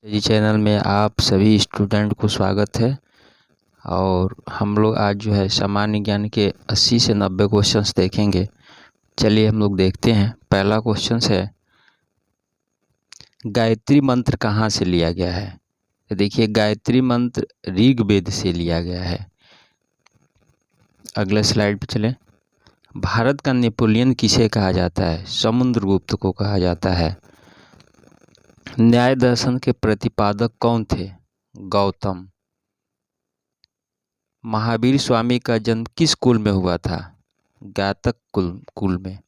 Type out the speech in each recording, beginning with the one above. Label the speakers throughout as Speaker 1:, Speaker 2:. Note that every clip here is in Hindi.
Speaker 1: जी चैनल में आप सभी स्टूडेंट को स्वागत है। और हम लोग आज जो है सामान्य ज्ञान के 80 से 90 क्वेश्चंस देखेंगे। चलिए हम लोग देखते हैं। पहला क्वेश्चन है, गायत्री मंत्र कहाँ से लिया गया है? तो देखिए, गायत्री मंत्र ऋग्वेद से लिया गया है। अगले स्लाइड पे चलें। भारत का नेपोलियन किसे कहा जाता है? समुद्रगुप्त को कहा जाता है। न्याय दर्शन के प्रतिपादक कौन थे? गौतम। महावीर स्वामी का जन्म किस कुल में हुआ था? गातक कुल में।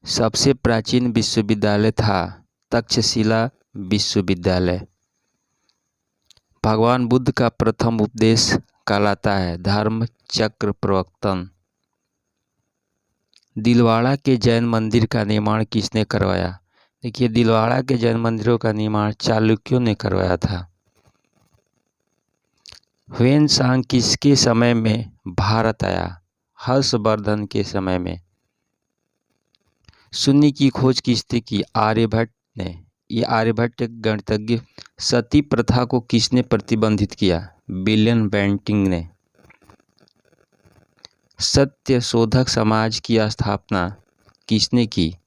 Speaker 1: सबसे प्राचीन विश्वविद्यालय था तक्षशिला विश्वविद्यालय। भगवान बुद्ध का प्रथम उपदेश कहलाता है धर्म चक्र प्रवर्तन। दिलवाड़ा के जैन मंदिर का निर्माण किसने करवाया? देखिए, दिलवाड़ा के जैन मंदिरों का निर्माण चालुक्यों ने करवाया था। ह्वेन-सांग किसके समय में भारत आया? हर्षवर्धन के समय में। शून्य की खोज किसने की? आर्यभट्ट ने। ये आर्यभट्ट एक गणितज्ञ। सती प्रथा को किसने प्रतिबंधित किया? विलियम बेंटिक ने। सत्य शोधक समाज की स्थापना किसने की?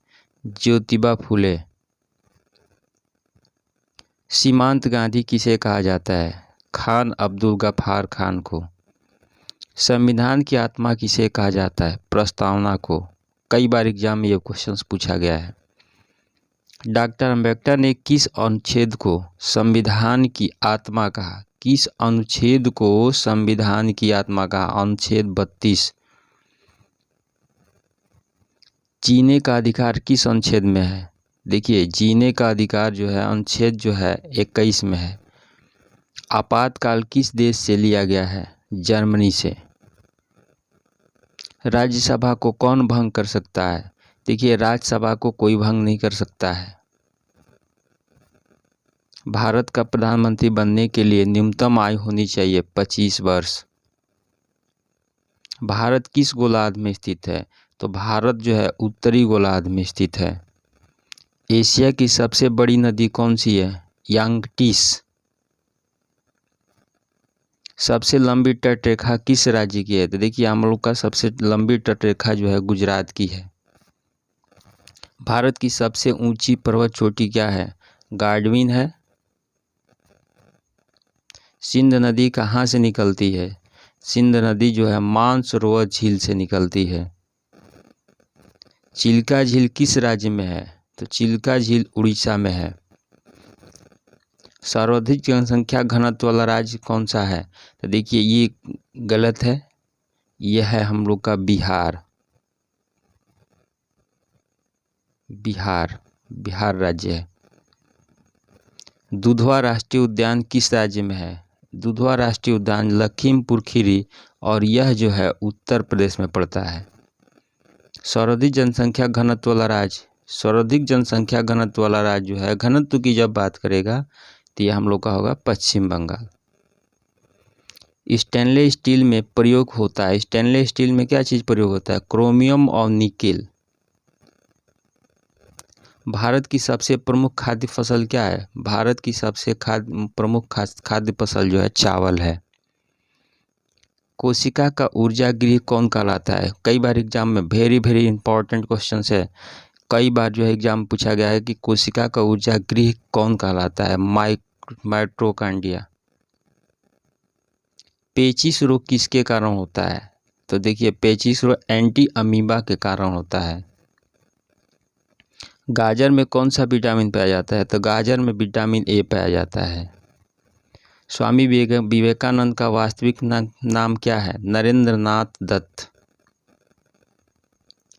Speaker 1: ज्योतिबा फुले। सीमांत गांधी किसे कहा जाता है? खान अब्दुल गफ्फार खान को। संविधान की आत्मा किसे कहा जाता है? प्रस्तावना को। कई बार एग्जाम में ये क्वेश्चंस पूछा गया है। डॉक्टर अंबेडकर ने किस अनुच्छेद को संविधान की आत्मा कहा? किस अनुच्छेद को संविधान की आत्मा कहा? अनुच्छेद 32। जीने का अधिकार किस अनुच्छेद में है? देखिए, जीने का अधिकार जो है अनुच्छेद जो है 21 में है। आपातकाल किस देश से लिया गया है? जर्मनी से। राज्यसभा को कौन भंग कर सकता है? देखिए, राज्यसभा को कोई भंग नहीं कर सकता है। भारत का प्रधानमंत्री बनने के लिए न्यूनतम आयु होनी चाहिए 25 वर्ष। भारत किस गोलार्ध में स्थित है? तो भारत जो है उत्तरी गोलार्ध में स्थित है। एशिया की सबसे बड़ी नदी कौन सी है? यांगटीस। सबसे लंबी तटरेखा किस राज्य की है? तो देखिए, हम लोग का सबसे लंबी तटरेखा जो है गुजरात की है। भारत की सबसे ऊंची पर्वत चोटी क्या है? गार्डविन है। सिंध नदी कहाँ से निकलती है? सिंध नदी जो है मानसरोवर झील से निकलती है। चिल्का झील किस राज्य में है? तो चिल्का झील उड़ीसा में है। सर्वाधिक जनसंख्या घनत्व वाला राज्य कौन सा है? तो देखिए, ये गलत है। यह है हम लोग का बिहार। बिहार राज्य है। दुधवा राष्ट्रीय उद्यान किस राज्य में है? दुधवा राष्ट्रीय उद्यान लखीमपुर खीरी और यह जो है उत्तर प्रदेश में पड़ता है। सर्वाधिक जनसंख्या घनत्व वाला राज्य, सर्वाधिक जनसंख्या घनत्व वाला राज्य जो है, घनत्व की जब बात करेगा तो यह हम लोग का होगा पश्चिम बंगाल। स्टेनलेस स्टील में प्रयोग होता है, स्टेनलेस स्टील में क्या चीज़ प्रयोग होता है? क्रोमियम और निकेल। भारत की सबसे प्रमुख खाद्य फसल क्या है? भारत की सबसे प्रमुख खाद्य फसल जो है चावल है। कोशिका का ऊर्जा गृह कौन कहलाता है? कई बार एग्जाम में वेरी इंपॉर्टेंट क्वेश्चन है। कई बार जो है एग्जाम में पूछा गया है कि कोशिका का ऊर्जा गृह कौन कहलाता है? माइटोकॉन्ड्रिया। पेचिश रोग किसके कारण होता है? तो देखिए, पेचिश रोग एंटी अमीबा के कारण होता है। गाजर में कौन सा विटामिन पाया जाता है? तो गाजर में विटामिन ए पाया जाता है। स्वामी विवेकानंद का वास्तविक नाम क्या है? नरेंद्र नाथ दत्त।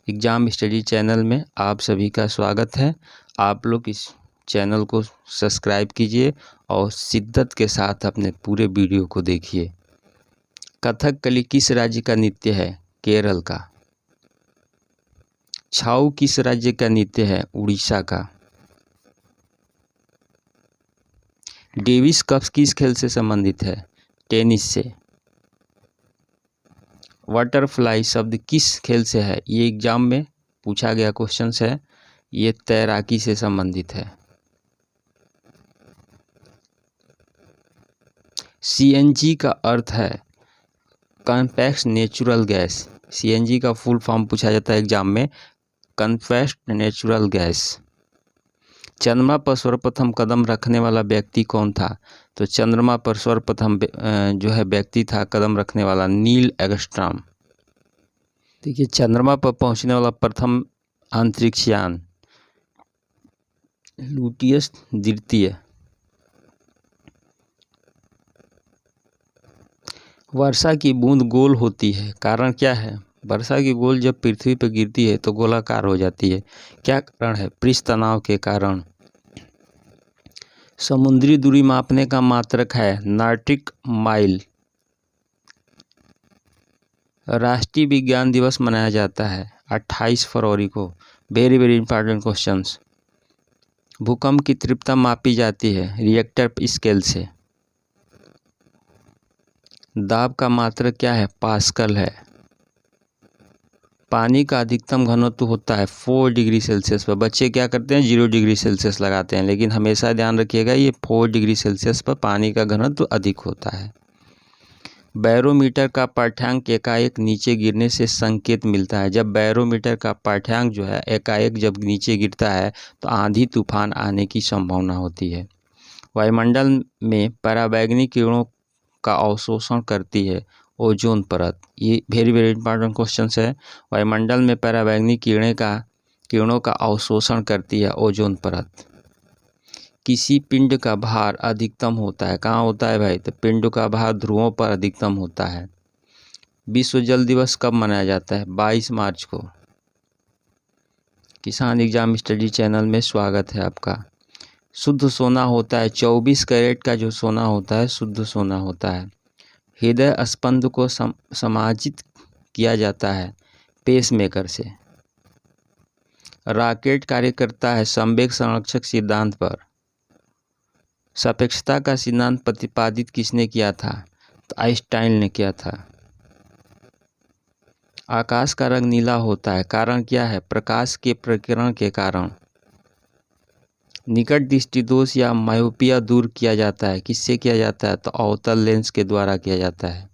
Speaker 1: एग्जाम स्टडी चैनल में आप सभी का स्वागत है। आप लोग इस चैनल को सब्सक्राइब कीजिए और शिद्दत के साथ अपने पूरे वीडियो को देखिए। कथकली किस राज्य का नृत्य है? केरल का। छाऊ किस राज्य का नृत्य है? उड़ीसा का। डेविस कप किस खेल से संबंधित है? टेनिस से। बटरफ्लाई शब्द किस खेल से है? ये एग्जाम में पूछा गया क्वेश्चन है। ये तैराकी से संबंधित है। सीएनजी का अर्थ है कम्प्रेस्ड नेचुरल गैस। सीएनजी का फुल फॉर्म पूछा जाता है एग्जाम में, कम्प्रेस्ड नेचुरल गैस। चंद्रमा पर सर्वप्रथम कदम रखने वाला व्यक्ति कौन था? तो चंद्रमा पर सर्वप्रथम जो है व्यक्ति था कदम रखने वाला नील आर्मस्ट्रांग। देखिए चंद्रमा पर पहुंचने वाला प्रथम अंतरिक्ष यान लुटियस द्वितीय। वर्षा की बूंद गोल होती है, कारण क्या है? वर्षा की बूंद जब पृथ्वी पर गिरती है तो गोलाकार हो जाती है, क्या कारण है? पृष्ठ तनाव के कारण। समुद्री दूरी मापने का मात्रक है नॉटिक माइल। राष्ट्रीय विज्ञान दिवस मनाया जाता है 28 फरवरी को। Very very important questions. भूकंप की तीव्रता मापी जाती है रिएक्टर स्केल से। दाब का मात्रक क्या है? पास्कल है। पानी का अधिकतम घनत्व होता है 4 डिग्री सेल्सियस पर। बच्चे क्या करते हैं 0 डिग्री सेल्सियस लगाते हैं, लेकिन हमेशा ध्यान रखिएगा ये 4 डिग्री सेल्सियस पर पानी का घनत्व अधिक होता है। बैरोमीटर का पाठ्यांक एकाएक नीचे गिरने से संकेत मिलता है। जब बैरोमीटर का पाठ्यांक जो है एकाएक जब नीचे गिरता है तो आंधी तूफान आने की संभावना होती है। वायुमंडल में पराबैंगनी किरणों का अवशोषण करती है ओजोन परत। ये वेरी वेरी इंपॉर्टेंट क्वेश्चन है। वायुमंडल में पराबैंगनी किरणों का अवशोषण करती है ओजोन परत। किसी पिंड का भार अधिकतम होता है, कहाँ होता है भाई? तो पिंड का भार ध्रुवों पर अधिकतम होता है। विश्व जल दिवस कब मनाया जाता है? 22 मार्च को। किसान एग्जाम स्टडी चैनल में स्वागत है आपका। शुद्ध सोना होता है 24 कैरेट का जो सोना होता है शुद्ध सोना होता है। हृदय स्पंद को समाजित किया जाता है पेसमेकर से। रॉकेट कार्य करता है संवेग संरक्षक सिद्धांत पर। सापेक्षता का सिद्धांत प्रतिपादित किसने किया था? तो आइंस्टाइन ने किया था। आकाश का रंग नीला होता है, कारण क्या है? प्रकाश के प्रकीर्णन के कारण। निकट दृष्टि दोष या मायोपिया दूर किया जाता है, किससे किया जाता है? तो अवतल लेंस के द्वारा किया जाता है।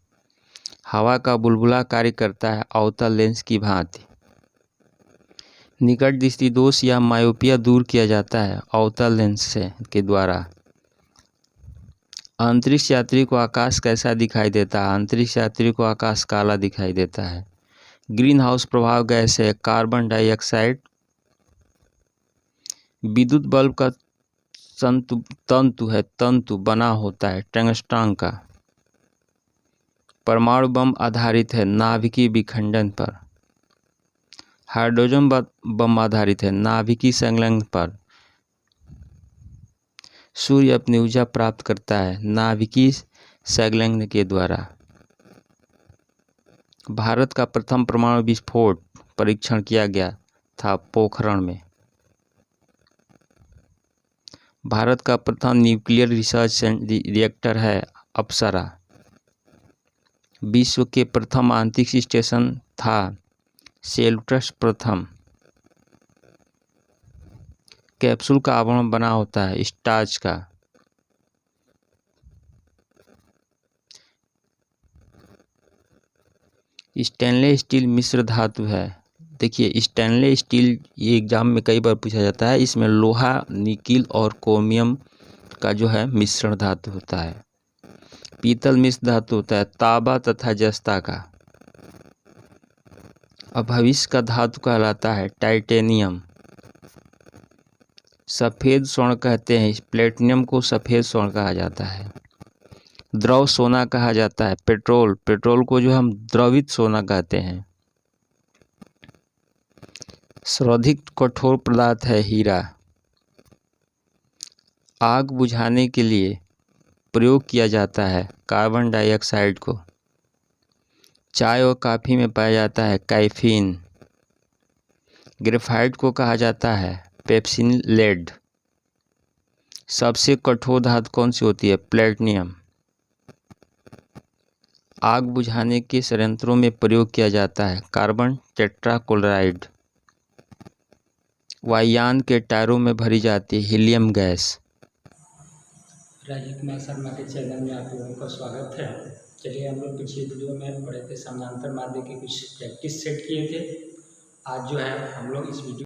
Speaker 1: हवा का बुलबुला कार्य करता है अवतल लेंस की भांति। निकट दृष्टि दोष या मायोपिया दूर किया जाता है अवतल लेंस के द्वारा। अंतरिक्ष यात्री को आकाश कैसा दिखाई देता है? अंतरिक्ष यात्री को आकाश काला दिखाई देता है। ग्रीन हाउस प्रभाव गैस है कार्बन डाइऑक्साइड। विद्युत बल्ब का तंतु बना होता है टंगस्टन का। परमाणु बम आधारित है नाभिकीय विखंडन पर। हाइड्रोजन बम आधारित है नाभिकीय संलग्न पर। सूर्य अपनी ऊर्जा प्राप्त करता है नाभिकीय संलग्न के द्वारा। भारत का प्रथम परमाणु विस्फोट परीक्षण किया गया था पोखरण में। भारत का प्रथम न्यूक्लियर रिसर्च रिएक्टर है अप्सरा। विश्व के प्रथम अंतरिक्ष स्टेशन था सेल्टस प्रथम। कैप्सूल का आवरण बना होता है स्टार्च का। स्टेनलेस स्टील मिश्र धातु है। देखिए स्टेनलेस स्टील ये एग्जाम में कई बार पूछा जाता है। इसमें लोहा निकिल और क्रोमियम का जो है मिश्रण धातु होता है। पीतल मिश्र धातु होता है तांबा तथा जस्ता का। अब भविष्य का धातु कहलाता है टाइटेनियम। सफ़ेद स्वर्ण कहते हैं प्लेटिनम को सफ़ेद स्वर्ण कहा जाता है। द्रव सोना कहा जाता है पेट्रोल को जो हम द्रवित सोना कहते हैं। सर्वाधिक कठोर पदार्थ है हीरा। आग बुझाने के लिए प्रयोग किया जाता है कार्बन डाइऑक्साइड को। चाय और कॉफ़ी में पाया जाता है कैफीन। ग्रेफाइट को कहा जाता है पेप्सिन लेड। सबसे कठोर धातु कौन सी होती है? प्लेटिनम। आग बुझाने के संयंत्रों में प्रयोग किया जाता है कार्बन टेट्राक्लोराइड। वायुयान के टायरों में भरी जाती है हीलियम गैस।
Speaker 2: राजीव कुमार शर्मा के चैनल में आप लोगों का स्वागत है। चलिए, हम लोग पिछले वीडियो में पढ़े थे समानांतर माध्य के कुछ प्रैक्टिस सेट किए थे। आज जो है हम लोग इस वीडियो